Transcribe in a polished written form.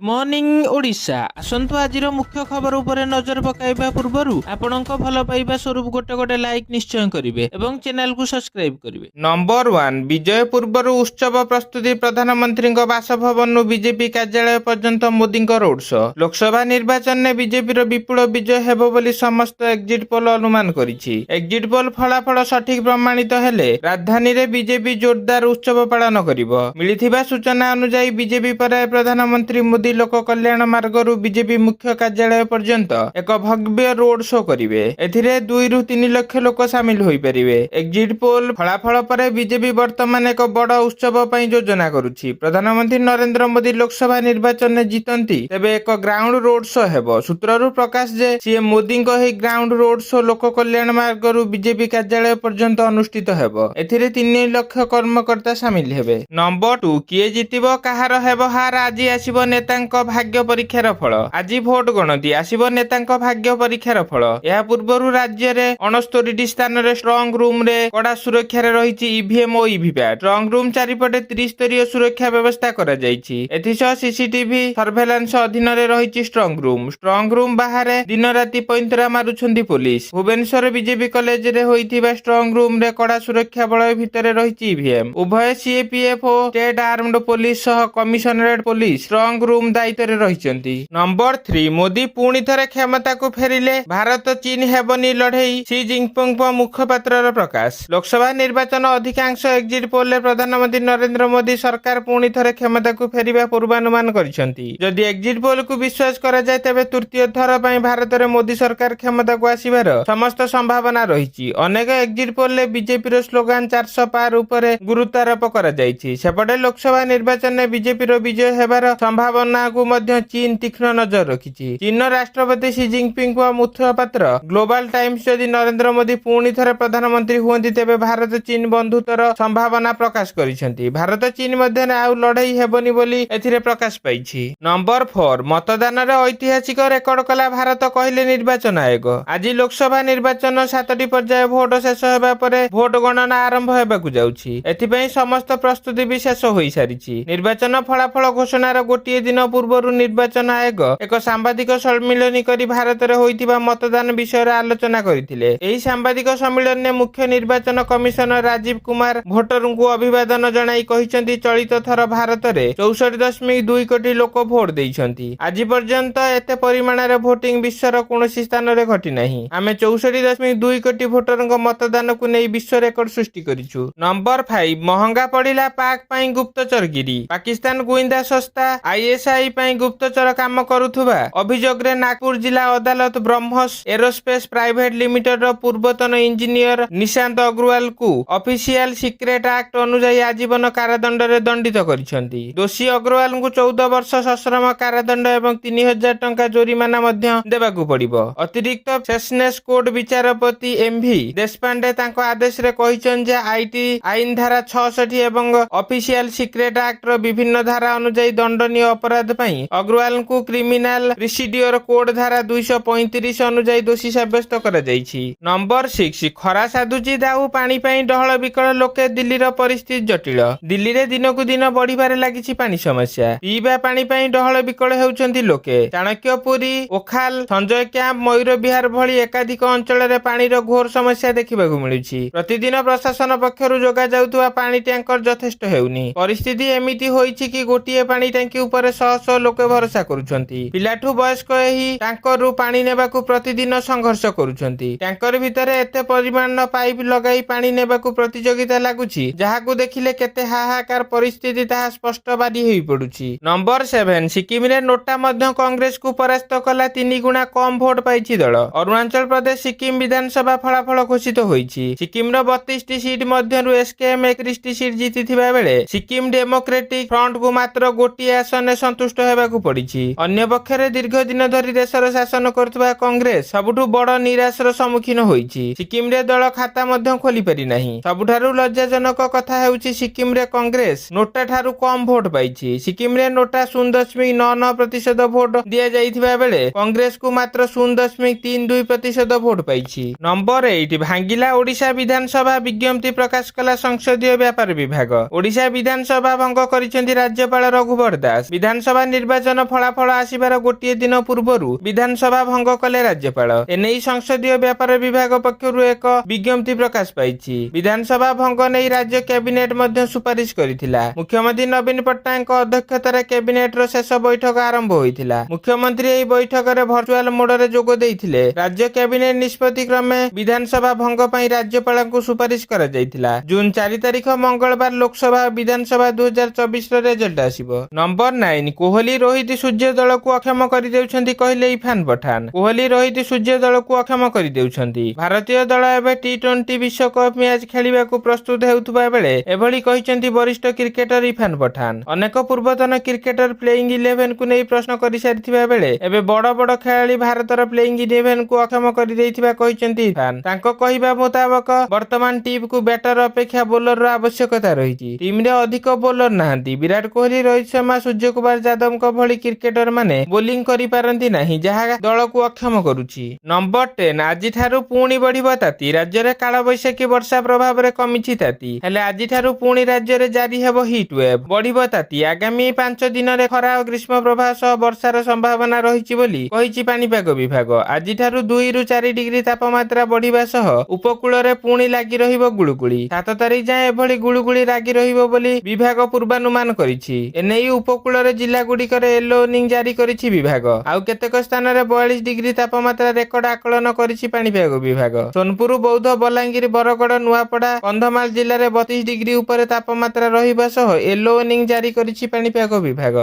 Morning Odisha आसंतु आजिर मुख्य खबर उपरे नजर पकाइबा पूर्वरु आपणक भल पाइबा स्वरूप गोटे गोटे लाइक निश्चय करिवे एवं चैनल को सब्सक्राइब करिवे। नंबर 1 विजय पूर्व उत्सव प्रस्तुति प्रधानमंत्री बासभवन बीजेपी कार्यालय पर्यंत मोदी रोड शो। लोकसभा निर्वाचन में बीजेपी विपुल विजय हेबो बोली समस्त एक्जिट पोल अनुमान करिछि। एक्जिट पोल फलाफल सठिक प्रमाणित हेले राजधानी रे बीजेपी जोरदार उत्सव पालन करिवो। मिलिथिबा सूचना अनुसार बीजेपी पर प्रधानमंत्री मोदी लोक कल्याण मार्गरू बीजेपी मुख्य कार्यालय पर्यंत एक भव्य रोड शो करिवे। एथिरे 2 ରୁ 3 लाख लोक शामिल होई परिवे। एक्जिट पोल फलाफल पर बीजेपी वर्तमान एक बड़ उत्सव पई योजना करुछि। प्रधानमंत्री नरेंद्र मोदी लोकसभा निर्वाचन में जीतंती तेबे एक ग्राउंड रोड शो हेबो। सूत्ररू प्रकाश जे सीएम मोदी को ही ग्राउंड रोड शो लोक कल्याण मार्गरू बीजेपी कार्यालय पर्यंत अनुष्ठित हेबो। एथिरे 3 लाख कर्मकर्ता शामिल हेबे। नंबर 2 किए जीतिबो काहार हेबो हार आज आसीबो नेतांक भाग्य परीक्षार फल। आज भोट गणति आसीबो नेतांक भाग्य परीक्षार फल। या पूर्वरु राज्य रे 69 स्थान रे स्ट्रांग रूम रे कड़ा सुरक्षा रे रहिछि ईवीएम और ईवीपैट। स्ट्रांग रूम चारिपटे 30 स्तरीय सुरक्षा व्यवस्था करा जाइछि। एथिसह सीसीटीवी सर्वेलांस अधीन रे रहिछि स्ट्रांग रूम। स्ट्रांग रूम बाहरे दिन राति पैंतरा मारुछंती पुलिस। भुवनेश्वर बीजेपी कॉलेज रे होइथिबा स्ट्रांग रूम रे कड़ा सुरक्षा बलय भितरे रहिछि ईवीएम। उभय सीएपीएफ और स्टेट आर्म्ड पुलिस सह कमिशनरेट पुलिस स्ट्रांग रूम दायित्व रे रहिछंती। नंबर 3 मोदी पुणी थरे क्षमता को फेरिले भारत चीन हेबनी लड़ई शी जिनपिंग मुखपात्र प्रकाश। लोकसभा निर्वाचन अधिकांश एक्जिट पोल रे प्रधानमंत्री नरेंद्र मोदी सरकार पुणी थरे क्षमता को फेरिबा पूर्वानुमान करिसंती। जदि एक्जिट पोल को विश्वास करा जाय तबे तृतीय थर पई भारत रे मोदी सरकार क्षमता को आसीबार समस्त संभावना रहिछि। अनेक एक्जिट पोल रे बीजेपी रो स्लोगान 400 पार उपरे गुरुत्वारोप करा जायछि। सेपटे लोकसभा निर्वाचन में बीजेपी रो विजय हेबार संभावना को मध्य चीन तीक्ष्ण नजर रखिछि। चीन राष्ट्रपति शी जिनपिंग मुखपात्र ग्लोबल टाइम्स जदि नरेंद्र मोदी पुणी थरे प्रधानमंत्री हुअन्ति तेबे भारत चीन बंधुत्वर संभावना प्रकाश करिसंती। भारत चीन मध्य आउ लड़ई हेबनी बोली एथिरे प्रकाश पाइछि। नंबर 4 मतदान रे ऐतिहासिक रेकर्ड कला भारत कहले निर्वाचन आयोग। आज लोकसभा निर्वाचन 7टी पर्याय भोट शेष हेबा परे भोट गणना आरंभ हेबाकु जाउछि। एथिपई समस्त प्रस्तुति भी शेष होई सारिछि। निर्वाचन फलाफल घोषणार गोटिए दिन पूर्व निर्वाचन आयोग एक सांबादिक सम्मिलन करी भारत रे होइतिबा मतदान विषय आलोचना करथिले। एही सांबादिक सम्मिलन ने मुख्य निर्वाचन कमिशनर राजीव कुमार भोटर को अभिवादन जणाई कहिसंती चलित थर भारत रे 64.2 कोटी लोक भोट देइछंती। आज पर्यंत एते परिमाण रे वोटिंग विश्वर कोनोसी स्थान रे घटी नाही। आमे 64.2 कोटी भोटर मतदान को नै विश्व रेकर्ड सृष्टि करिछु। नंबर 5 महंगा पड़िला पाक पई गुप्तचरगिरी। पाकिस्तान गोइंदा संस्था आईएसआई पई गुप्तचर काम करुथुबा अभियोग रे नागपुर जिला अदालत ब्रह्मोस एरोस्पेस प्राइवेट लिमिटेड रो पूर्वतन इंजीनियर निशांत अग्रवाल को ऑफिशियल सीक्रेट एक्ट अनुसार आजीवन कारादंड रे दंडित करिसंती। दोषी अग्रवाल को 14 वर्ष सश्रम कारादंड एवं 3000 टंका जोरिमाना मध्य देबाकू पड़िबो। अतिरिक्त सेशनेस कोर्ट विचारपति एमवी देशपांडे तांको आदेश रे कहिसं जे आईटी आईन धारा 66 एवं ऑफिशियल सीक्रेट एक्ट रो विभिन्न धारा अनुसार दंडनीय अपराध पई अग्रवाल को क्रिमिनल प्रोसीड्यूर कोड धारा 235 अनुसार दोषी साब्यस्त करा जायछि। नंबर 6 खरा साधुची दाऊ पानी पई डहळ बिकळ लोके दिल्लीर परिस्थिति जटिल। दिल्ली रे दिनकु दिन बढ़िबारे लागिछि पानी समस्या। पीबा पानी पई डहळ बिकळ हेउचंती लोके। चाणक्यपुरी ओखाल संजय कैंप मयूर विहार भली एकाधिक अंचल रे पानीर घोर समस्या देखिबाकू मिलुछि। प्रतिदिन प्रशासन पक्षरु जोगा जाउतुवा पानी टैंकर यथेष्ट हेउनी। परिस्थिति एमिति होइछि कि गोटिए पानी टंकी ऊपर शह शह लोके भरोसा करुछंती। पिलाठू वयस्क एही टैंकरु पानी नेबाकू प्रतिदिन संघर्ष करुछंती। टैंकर भितरे एते परिमाण पाइप लगाई पानी नेबाकू प्रतियोगिता लागुछि जहाकू देखिले केते हाहाकार परिस्थिति ताहा स्पष्ट बादी होई पडुछि। नंबर 7 सिक्किम रे नोटा मध्य कांग्रेस को परास्त कला 3 गुणा कम भोट पाइछि दल। अरुणाचल प्रदेश सिक्किम विधानसभा फलाफल घोषित होइछि। सिक्किम रो 32 टी सीट मध्यरु एसकेएम 31 टी सीट जीतिथिबा बेले सिक्किम डेमोक्रेटिक फ्रंट को मात्र गोटिए आसन संतुष्ट हेबाकू पड़िछि। अन्य पक्षरे दीर्घ दिन धरी देशर शासन करथुबा कांग्रेस सबुठु बड़ निराशर सम्मुखीन होइछि। सिक्किम रे दल खाता मध्य खोली पारि नाही। सबुठारु लज्जाजनक कथा हेउछि सिक्किम रे कांग्रेस नोटा ठारु कम भोट पाइछि। सिक्किम रे नोटा 0.99% भोट दिया जाइथिबा बेले कांग्रेस को मात्र 0.32% भोट पाइछि। नंबर 8 भांगिला ओडिशा विधानसभा विज्ञप्ति प्रकाश कला संसदीय व्यापार विभाग। ओडिशा विधानसभा भंग करिसेंती राज्यपाल रघुवर दास। विधानसभा ବିଧାନସଭା ନିର୍ବାଚନ ଫଳାଫଳ ଆସିବାର ଗୋଟିଏ ଦିନ ପୂର୍ବରୁ ବିଧାନସଭା ଭଙ୍ଗ କଲେ ରାଜ୍ୟପାଳ। ଏନେଇ ସଂସଦୀୟ ବ୍ୟାପାର ବିଭାଗ ପକ୍ଷରୁ ଏକ ବିଜ୍ଞପ୍ତି ପ୍ରକାଶ ପାଇଛି। ବିଧାନସଭା ଭଙ୍ଗ ନେଇ ରାଜ୍ୟ କ୍ୟାବିନେଟ ମଧ୍ୟ ସୁପାରିଶ କରିଥିଲା। ମୁଖ୍ୟମନ୍ତ୍ରୀ ନବୀନ ପଟ୍ଟନାୟକଙ୍କ ଅଧ୍ୟକ୍ଷତାରେ କ୍ୟାବିନେଟର ଶେଷ ବୈଠକ ଆରମ୍ଭ ହୋଇଥିଲା। ମୁଖ୍ୟମନ୍ତ୍ରୀ ଏହି ବୈଠକରେ ଭର୍ଚୁଆଲ ମୋଡରେ ଯୋଗ ଦେଇଥିଲେ। ରାଜ୍ୟ କ୍ୟାବିନେଟ ନିଷ୍ପତ୍ତି କ୍ରମେ ବିଧାନସଭା ଭଙ୍ଗ ପାଇଁ ରାଜ୍ୟପାଳଙ୍କୁ ସୁପାରିଶ କରାଯାଇଥିଲା। ଜୁନ 4 ତାରିଖ ମଙ୍ଗଳବାର ଲୋକସଭା ଓ ବିଧାନସଭା 2024ର ରେଜଲ୍ଟ ଆସିବ। ନମ୍ବର 9 କୋହଲି ରୋହିତ ସୂର୍ଯ୍ୟ ଦଳକୁ ଅକ୍ଷମ କରିଦେଉଛନ୍ତି କହିଲେ ଇରଫାନ ପଠାନ। କୋହଲି ରୋହିତ ସୂର୍ଯ୍ୟ ଦଳକୁ ଅକ୍ଷମ କରିଦେଉଛନ୍ତି। ଭାରତୀୟ ଦଳ ଏବେ ଟି20 ବିଶ୍ୱକପ୍ ମ୍ୟାଚ୍ ଖେଳିବାକୁ ପ୍ରସ୍ତୁତ ହେଉଥିବା ବେଳେ ଏଭଳି କହିଛନ୍ତି ବରିଷ୍ଠ କ୍ରିକେଟର ଇରଫାନ ପଠାନ। ଅନେକ ପୂର୍ବତନ କ୍ରିକେଟର ପ୍ଲେଇଂ 11କୁ ନେଇ ପ୍ରଶ୍ନ କରିସାରିଥିବା ବେଳେ ଏବେ ବଡ ବଡ ଖେଳାଳି ଭାରତର ପ୍ଲେଇଂ 11କୁ ଅକ୍ଷମ କରିଦେଇଥିବା କହିଛନ୍ତି ଇରଫାନ। ତାଙ୍କ କହିବା ମୁତାବକ ବର୍ତ୍ତମାନ ଟିମକୁ ବ୍ୟାଟର ଅପେକ୍ଷା ବୋଲରର ଆବଶ୍ୟକତା ରହିଛି। ଟିମରେ ଅଧିକ ବୋଲର ନାହାନ୍ତି। ବିରାଟ କୋହଲି, ରୋହିତ ଶର୍ମା, ସୂର୍ଯ୍ୟକୁମାର ଯାଦବଙ୍କ ଭଳି କ୍ରିକେଟର ମାନେ ବୋଲିଂ କରିପାରନ୍ତି ନାହିଁ, ଯାହା ଦଳକୁ ଅକ୍ଷମ କରୁଛି। ନମ୍ବର 10 ଆଜିଠାରୁ ପୁଣି ବଢିବ ତାତି। ରାଜ୍ୟରେ କାଳବୈଶାଖୀ ବର୍ଷା ପ୍ରଭାବରେ କମିଛି ତାତି, ହେଲେ ଆଜିଠାରୁ ପୁଣି ରାଜ୍ୟରେ ଜାରି ହେବ ହିଟ୍ ୱେଭ୍। ବଢିବ ତାତି। ଆଗାମୀ 5 ଦିନରେ ଖରା ଓ ଗ୍ରୀଷ୍ମ ପ୍ରବାହ ସହ ବର୍ଷାର ସମ୍ଭାବନା ରହିଛି ବୋଲି କହିଛି ପାଣିପାଗ ବିଭାଗ। ଆଜିଠାରୁ 2 ରୁ 4 ଡିଗ୍ରୀ ତାପମାତ୍ରା ବଢିବା ସହ ଉପକୂଳରେ ପୁଣି ଲାଗି ରହିବ ଗୁଳୁଗୁଳି। 7 ତାରିଖ ଯାଏଁ ଏଭଳି ଗୁଳୁଗୁଳି ଲାଗି ରହିବ ବୋଲି ବିଭାଗ ପୂର୍ବାନୁମାନ କରିଛି। ଏନେଇ ଉପକୂଳରେ ଜିଲ୍ଲା ଗୁଡିକରେ ୟେଲୋ ୱାର୍ଣ୍ଣିଂ ଜାରି କରିଛି ବିଭାଗ। ଆଉ କେତେକ ସ୍ଥାନରେ 42 ଡିଗ୍ରୀ ତାପମାତ୍ରା ରେକର୍ଡ ଆକଳନ କରିଛି ପାଣିପାଗ ବିଭାଗ। ସୋନପୁର, ବୌଦ୍ଧ, ବଲାଙ୍ଗୀର, ବରଗଡ଼, ନୂଆପଡା, କନ୍ଧମାଳ ଜିଲ୍ଲାରେ 32 ଡିଗ୍ରୀ ଉପରେ ତାପମାତ୍ରା ରହିବା ସହ ୟେଲୋ ୱାର୍ଣ୍ଣିଂ ଜାରି କରିଛି ପାଣିପାଗ ବିଭାଗ।